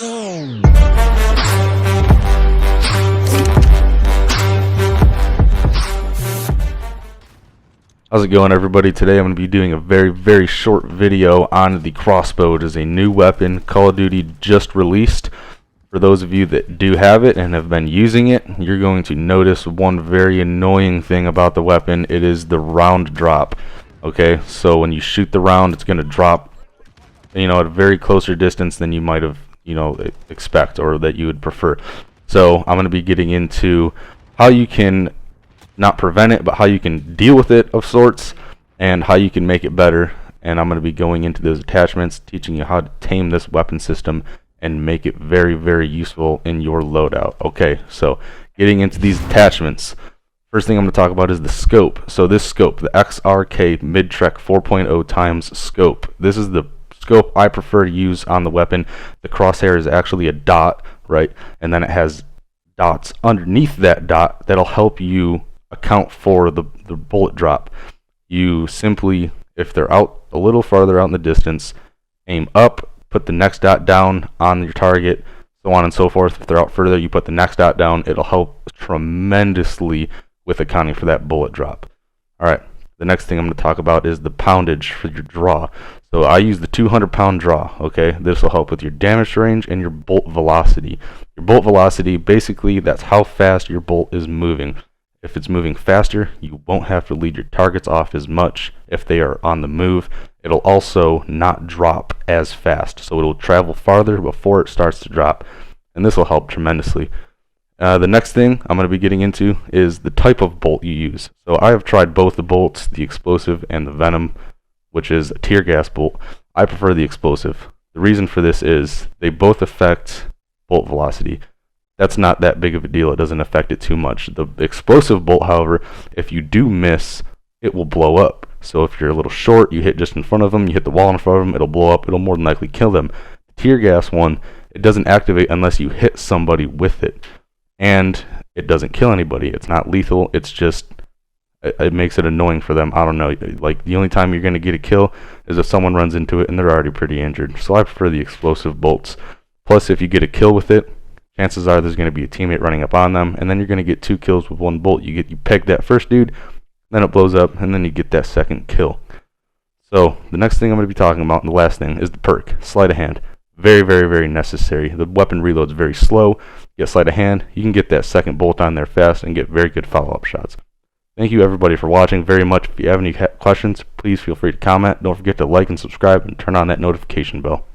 How's it going, everybody? Today I'm going to be doing a very short video on the Crossbow. It is a new weapon Call of Duty just released. For those of you that do have it and have been using it, you're going to notice one very annoying thing about the weapon. It is the round drop. Okay, so when you shoot the round, it's going to drop, at a very closer distance than you might have, expect or that you would prefer. So I'm going to be getting into how you can not prevent it, but how you can deal with it of sorts, and how you can make it better. And I'm going to be going into those attachments, teaching you how to tame this weapon system and make it very useful in your loadout. Okay, so getting into these attachments, first thing I'm going to talk about is the scope. So this scope, the XRK Mid-Trek 4.0 times scope, this is the scope I prefer to use on the weapon. The crosshair is actually a dot, right? And then it has dots underneath that dot that'll help you account for the bullet drop. You simply, if they're out a little farther out in the distance, aim up, put the next dot down on your target, so on and so forth. If they're out further, you put the next dot down. It'll help tremendously with accounting for that bullet drop. Alright, the next thing I'm going to talk about is the poundage for your draw. So I use the 200-pound draw. Okay, this will help with your damage range and your bolt velocity. Your bolt velocity, basically, that's how fast your bolt is moving. If it's moving faster, you won't have to lead your targets off as much if they are on the move. It'll also not drop as fast, so it'll travel farther before it starts to drop, and this will help tremendously. The next thing I'm going to be getting into is the type of bolt you use. So I have tried both the bolts, the explosive and the venom, which is a tear gas bolt. I prefer the explosive. The reason for this is they both affect bolt velocity. That's not that big of a deal. It doesn't affect it too much. The explosive bolt, however, if you do miss, it will blow up. So if you're a little short, you hit just in front of them, you hit the wall in front of them, it'll blow up. It'll more than likely kill them. The tear gas one, it doesn't activate unless you hit somebody with it. And it doesn't kill anybody. It's not lethal. It's just, it makes it annoying for them. I don't know. Like, the only time you're going to get a kill is if someone runs into it and they're already pretty injured. So I prefer the explosive bolts. Plus, if you get a kill with it, chances are there's going to be a teammate running up on them, and then you're going to get 2 kills with 1 bolt. You peg that first dude, then it blows up, and then you get that second kill. So the next thing I'm going to be talking about, and the last thing, is the perk, sleight of hand. Very necessary. The weapon reloads very slow. You get sleight of hand, you can get that second bolt on there fast and get very good follow-up shots. Thank you, everybody, for watching very much. If you have any questions, please feel free to comment. Don't forget to like and subscribe and turn on that notification bell.